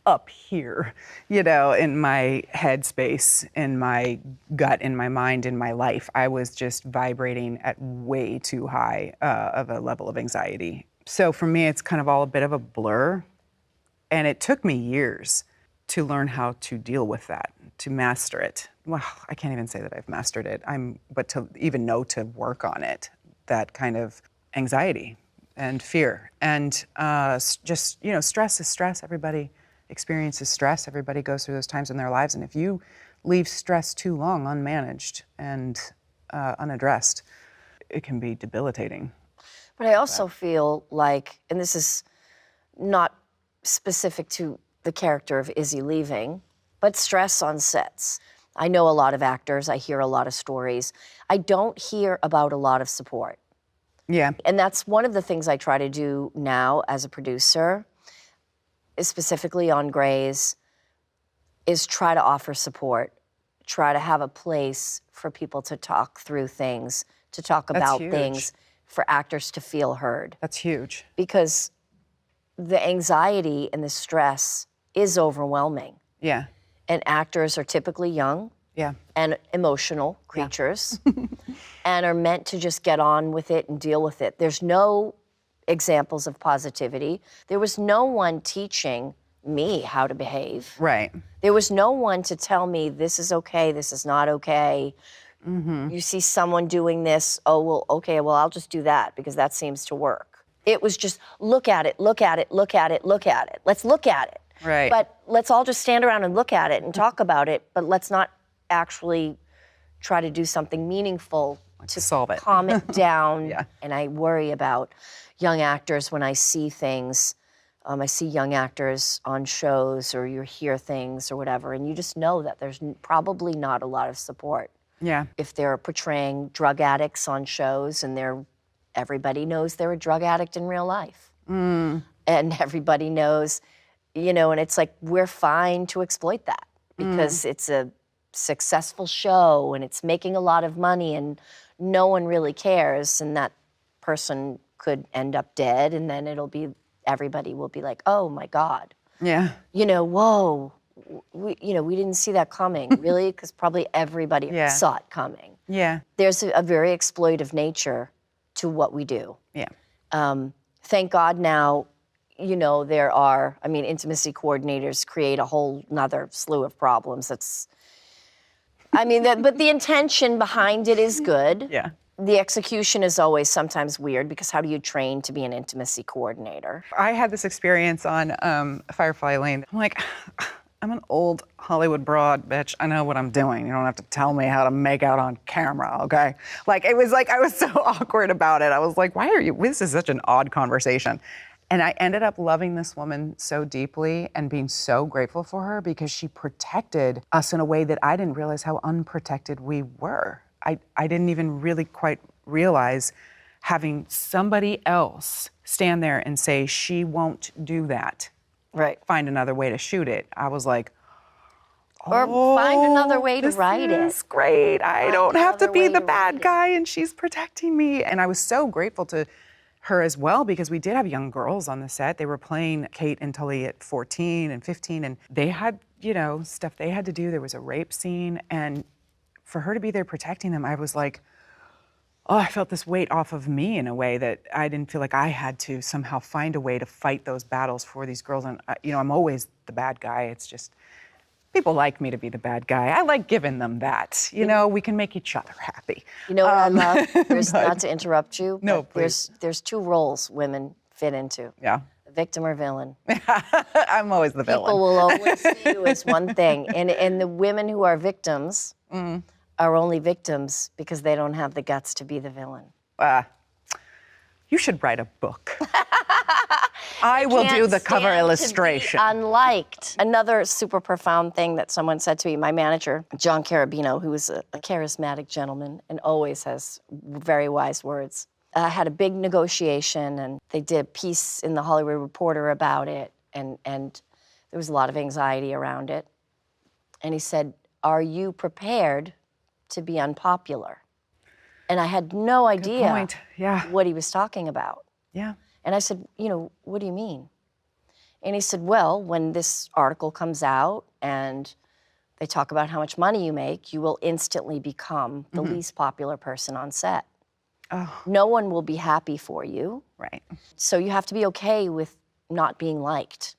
up here, you know, in my headspace, in my gut, in my mind, in my life. I was just vibrating at way too high of a level of anxiety. So for me, it's kind of all a bit of a blur. And it took me years to learn how to deal with that, to master it. Well, I can't even say that I've mastered it. But to even know to work on it, that kind of anxiety and fear. And just, stress is stress. Everybody experiences stress. Everybody goes through those times in their lives. And if you leave stress too long unmanaged and unaddressed, it can be debilitating. But I also feel like, and this is not specific to the character of Izzy leaving, but stress on sets. I know a lot of actors. I hear a lot of stories. I don't hear about a lot of support. Yeah. And that's one of the things I try to do now as a producer, is specifically on Grey's, is try to offer support, try to have a place for people to talk through things, to talk about things, for actors to feel heard. That's huge. Because the anxiety and the stress is overwhelming. Yeah. And actors are typically young and emotional creatures and are meant to just get on with it and deal with it. There's no examples of positivity. There was no one teaching me how to behave. Right. There was no one to tell me this is okay, this is not okay. You see someone doing this, oh, well, okay, well, I'll just do that because that seems to work. It was just look at it, look at it, look at it, look at it. Let's look at it. Right. But let's all just stand around and look at it and talk about it, but let's not actually try to do something meaningful to solve it. Calm it down. And I worry about young actors when I see things. I see young actors on shows or you hear things or whatever, and you just know that there's probably not a lot of support. Yeah. If they're portraying drug addicts on shows and everybody knows they're a drug addict in real life. And everybody knows, and it's like we're fine to exploit that because it's a successful show and it's making a lot of money and no one really cares, and that person could end up dead, and then everybody will be like, oh my God. Yeah. Whoa. We didn't see that coming, really, because probably everybody saw it coming. Yeah. There's a very exploitive nature to what we do. Yeah. Thank God now, there are, intimacy coordinators create a whole nother slew of problems. But the intention behind it is good. Yeah. The execution is always sometimes weird because how do you train to be an intimacy coordinator? I had this experience on Firefly Lane. I'm like, I'm an old Hollywood broad, bitch. I know what I'm doing. You don't have to tell me how to make out on camera, okay? It was like, I was so awkward about it. I was like, this is such an odd conversation. And I ended up loving this woman so deeply and being so grateful for her because she protected us in a way that I didn't realize how unprotected we were. I didn't even really quite realize having somebody else stand there and say, she won't do that. Right. Find another way to shoot it. I was like, or find another way to write it. This is great. I don't have to be the bad guy and she's protecting me. And I was so grateful to her as well because we did have young girls on the set. They were playing Kate and Tully at 14 and 15 and they had, stuff they had to do. There was a rape scene and for her to be there protecting them, I was like, oh, I felt this weight off of me in a way that I didn't feel like I had to somehow find a way to fight those battles for these girls. And, I'm always the bad guy. It's just, people like me to be the bad guy. I like giving them that. We can make each other happy. You know what I love? Not to interrupt you, no, but there's two roles women fit into. Yeah. Victim or villain. I'm always the villain. People will always see you as one thing. And the women who are victims are only victims because they don't have the guts to be the villain. You should write a book. I will do the cover illustration. Unliked. Another super profound thing that someone said to me, my manager, John Carabino, who is a charismatic gentleman and always has very wise words, had a big negotiation and they did a piece in the Hollywood Reporter about it and there was a lot of anxiety around it. And he said, are you prepared to be unpopular? And I had no idea what he was talking about. Yeah. And I said, what do you mean? And he said, well, when this article comes out and they talk about how much money you make, you will instantly become the least popular person on set. No one will be happy for you. Right. So you have to be okay with not being liked.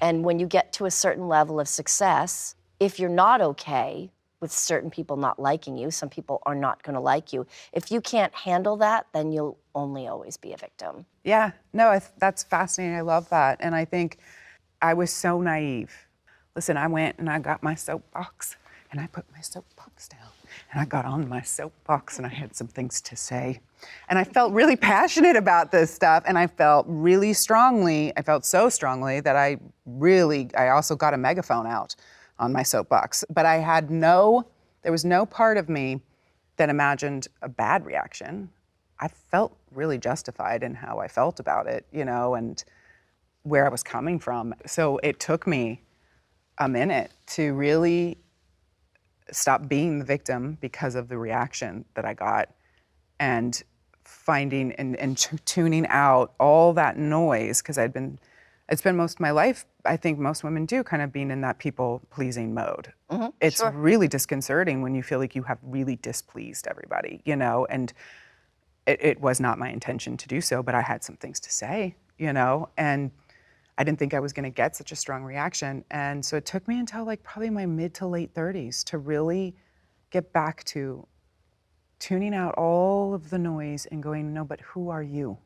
And when you get to a certain level of success, if you're not okay with certain people not liking you, some people are not going to like you. If you can't handle that, then you'll only always be a victim. Yeah, no, that's fascinating. I love that. And I think I was so naive. Listen, I went and I got my soapbox and I put my soapbox down and I got on my soapbox and I had some things to say. And I felt really passionate about this stuff and I felt so strongly that I also got a megaphone out on my soapbox. But there was no part of me that imagined a bad reaction. I felt really justified in how I felt about it, and where I was coming from. So it took me a minute to really stop being the victim because of the reaction that I got and finding and tuning out all that noise, because it's been most of my life, I think most women do, kind of being in that people-pleasing mode. Mm-hmm, it's really disconcerting when you feel like you have really displeased everybody, and it was not my intention to do so, but I had some things to say, and I didn't think I was gonna get such a strong reaction. And so it took me until probably my mid to late 30s to really get back to tuning out all of the noise and going, no, but who are you?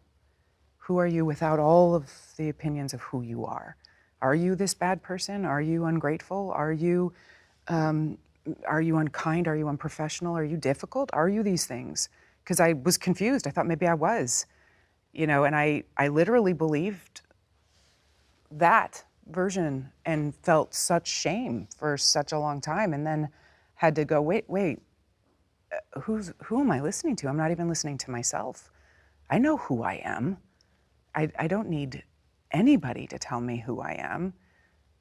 Who are you without all of the opinions of who you are? Are you this bad person? Are you ungrateful? Are you unkind? Are you unprofessional? Are you difficult? Are you these things? Because I was confused. I thought maybe I was, and I literally believed that version and felt such shame for such a long time, and then had to go, wait, who am I listening to? I'm not even listening to myself. I know who I am. I don't need anybody to tell me who I am.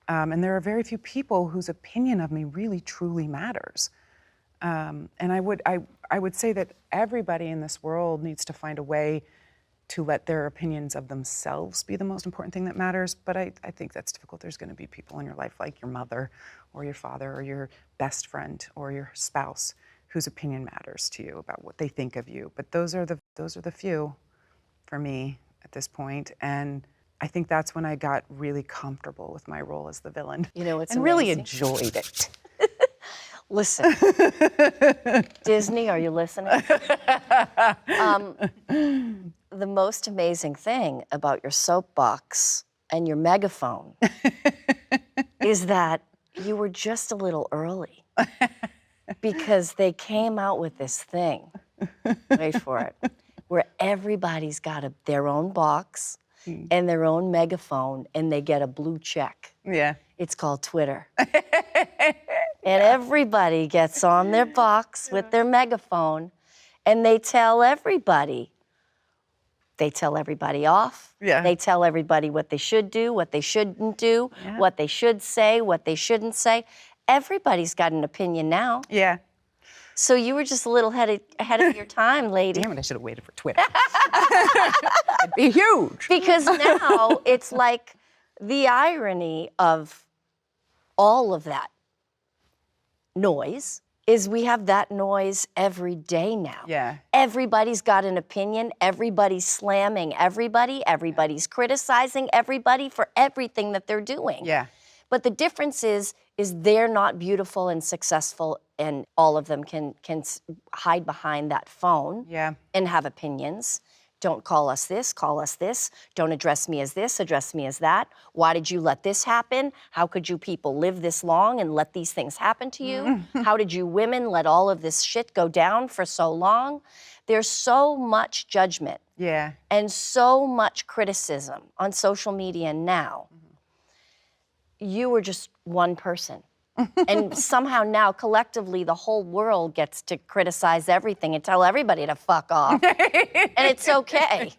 And there are very few people whose opinion of me really truly matters. And I would say that everybody in this world needs to find a way to let their opinions of themselves be the most important thing that matters. But I think that's difficult. There's going to be people in your life like your mother or your father or your best friend or your spouse whose opinion matters to you about what they think of you. But those are the few for me at this point. And I think that's when I got really comfortable with my role as the villain. It's and amazing. Really enjoyed it. Listen, Disney, are you listening? The most amazing thing about your soapbox and your megaphone is that you were just a little early because they came out with this thing, wait for it, where everybody's got their own box and their own megaphone and they get a blue check. Yeah. It's called Twitter. And everybody gets on their box with their megaphone and they tell everybody. They tell everybody off. Yeah. They tell everybody what they should do, what they shouldn't do, what they should say, what they shouldn't say. Everybody's got an opinion now. Yeah. So you were just a little ahead of your time, lady. Damn it, I should have waited for Twitter. It'd be huge. Because now it's like the irony of all of that noise is we have that noise every day now. Yeah. Everybody's got an opinion. Everybody's slamming everybody. Everybody's criticizing everybody for everything that they're doing. Yeah. But the difference is they're not beautiful and successful, and all of them can hide behind that phone and have opinions. Don't call us this, call us this. Don't address me as this, address me as that. Why did you let this happen? How could you people live this long and let these things happen to you? How did you women let all of this shit go down for so long? There's so much judgment and so much criticism on social media now. You were just one person. And somehow now, collectively, the whole world gets to criticize everything and tell everybody to fuck off. And it's okay.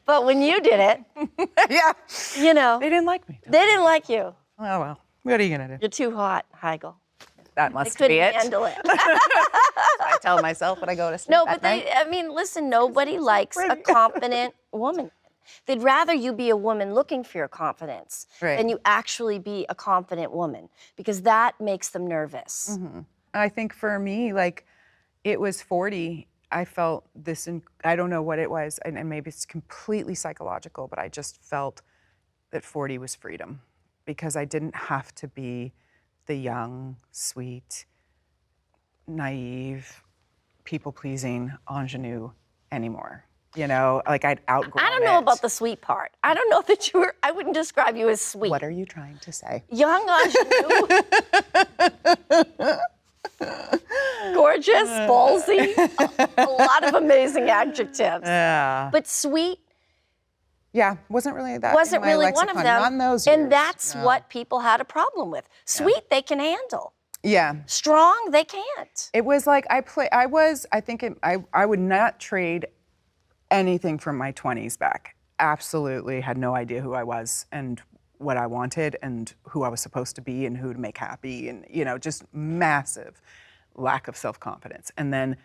But when you did it, they didn't like me. They didn't like you. Oh, well, what are you going to do? You're too hot, Heigl. That must They be couldn't it. handle it. I tell myself when I go to sleep No, at but night. listen, nobody likes a confident woman. They'd rather you be a woman looking for your confidence than you actually be a confident woman, because that makes them nervous. I think for me, it was 40. I felt this, I don't know what it was, and maybe it's completely psychological, but I just felt that 40 was freedom because I didn't have to be the young, sweet, naive, people-pleasing ingenue anymore. You know, like I'd outgrown it. I don't know about the sweet part. I don't know that I wouldn't describe you as sweet. What are you trying to say? Young ingenue. Gorgeous, ballsy, a lot of amazing adjectives. Yeah. But sweet Yeah, wasn't really that. wasn't in my really lexicon. one of them. Not in those years. And that's No. what people had a problem with. Sweet, they can handle. Yeah. Strong, they can't. It was like I would not trade anything from my 20s back. Absolutely had no idea who I was and what I wanted and who I was supposed to be and who to make happy and, you know, just massive lack of self-confidence. And then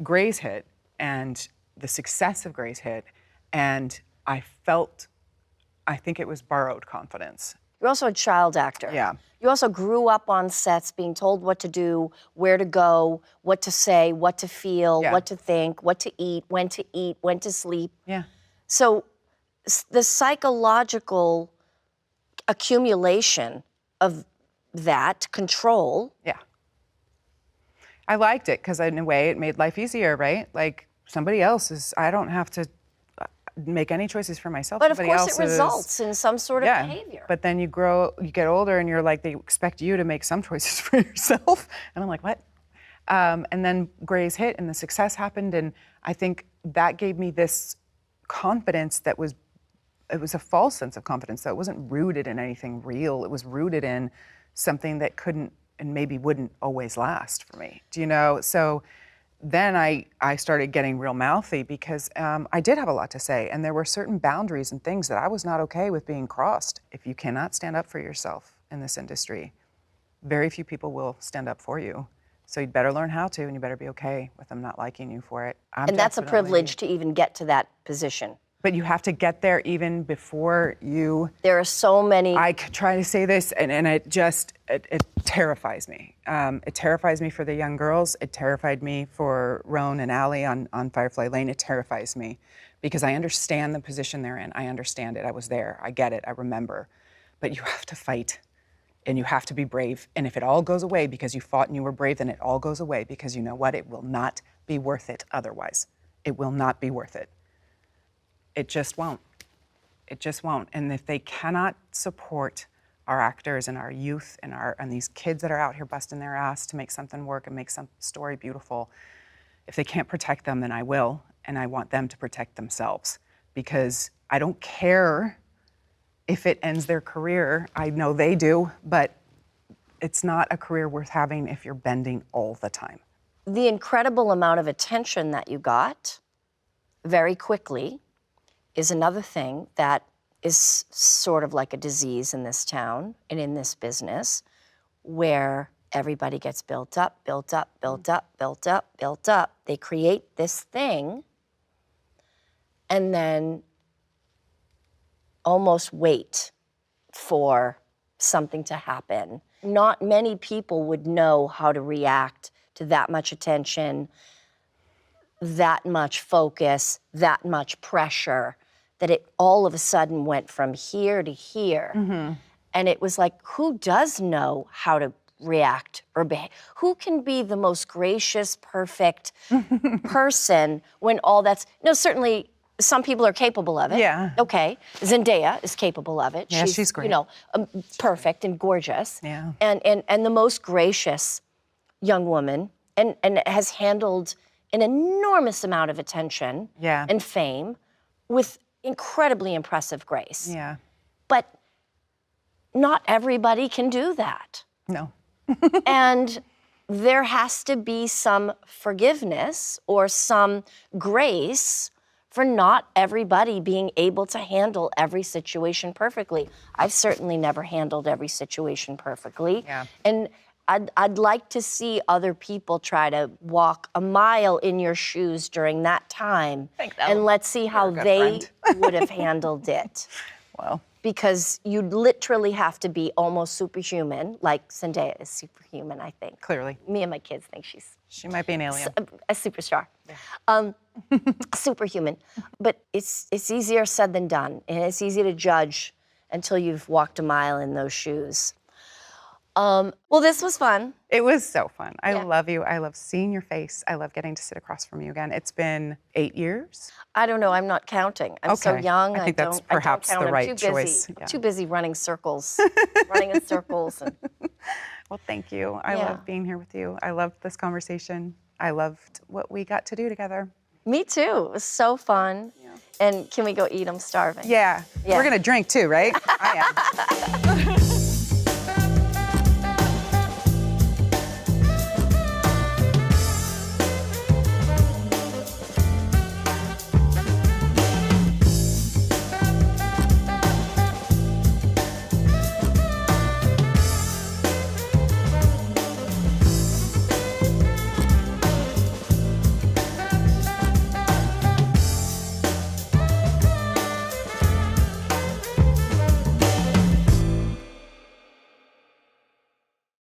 Grey's hit and the success of Grey's hit, and I think it was borrowed confidence. You're also a child actor. Yeah. You also grew up on sets being told what to do, where to go, what to say, what to feel, Yeah. what to think, what to eat, when to sleep. Yeah. So the psychological accumulation of that control. Yeah. I liked it because in a way it made life easier, right? Like somebody else I don't have to make any choices for myself. But of Somebody course else it results in some sort of behavior. But then you get older and you're like, they expect you to make some choices for yourself. And I'm like, what? And then Grey's hit and the success happened. And I think that gave me this confidence it was a false sense of confidence. So it wasn't rooted in anything real. It was rooted in something that couldn't and maybe wouldn't always last for me. Do you know? So then I started getting real mouthy because I did have a lot to say, and there were certain boundaries and things that I was not okay with being crossed. If you cannot stand up for yourself in this industry, very few people will stand up for you. So you'd better learn how to, and you better be okay with them not liking you for it. And that's a privilege to even get to that position. But you have to get there even before you... There are so many... I could try to say this, and it just, it terrifies me. It terrifies me for the young girls. It terrified me for Roan and Allie on Firefly Lane. It terrifies me because I understand the position they're in. I understand it. I was there. I get it. I remember. But you have to fight, and you have to be brave. And if it all goes away because you fought and you were brave, then it all goes away because you know what? It will not be worth it otherwise. It will not be worth it. It just won't. It just won't. And if they cannot support our actors and our youth and these kids that are out here busting their ass to make something work and make some story beautiful, if they can't protect them, then I will. And I want them to protect themselves because I don't care if it ends their career. I know they do, but it's not a career worth having if you're bending all the time. The incredible amount of attention that you got very quickly is another thing that is sort of like a disease in this town and in this business where everybody gets built up, built up, built up, built up, built up. They create this thing and then almost wait for something to happen. Not many people would know how to react to that much attention, that much focus, that much pressure, that it all of a sudden went from here to here. Mm-hmm. And it was like, who does know how to react or behave? Who can be the most gracious, perfect person when all that's... No, certainly some people are capable of it. Yeah. Okay. Zendaya is capable of it. Yeah, she's great. You know, perfect and gorgeous. Yeah. And the most gracious young woman and has handled an enormous amount of attention and fame with incredibly impressive grace. Yeah. But not everybody can do that. No. And there has to be some forgiveness or some grace for not everybody being able to handle every situation perfectly. I've certainly never handled every situation perfectly. Yeah. And I'd like to see other people try to walk a mile in your shoes during that time. And let's see how they would have handled it. Well, because you'd literally have to be almost superhuman, like Zendaya is superhuman, I think. clearly. Me and my kids think she's She might be an alien. a superstar. Superhuman. But it's easier said than done, and it's easy to judge until you've walked a mile in those shoes. Well, this was fun. It was so fun. I Yeah. love you. I love seeing your face. I love getting to sit across from you again. It's been 8 years. I don't know, I'm not counting. I'm so Okay. young. I think that's don't perhaps count. the I'm right too busy. choice. I'm Yeah. too busy running circles, running in circles. And Well, thank you. I Yeah. love being here with you. I loved this conversation. I loved what we got to do together. me too. It was so fun. And can we go eat? I'm starving. Yeah. Yeah. We're going to drink too, right? I am.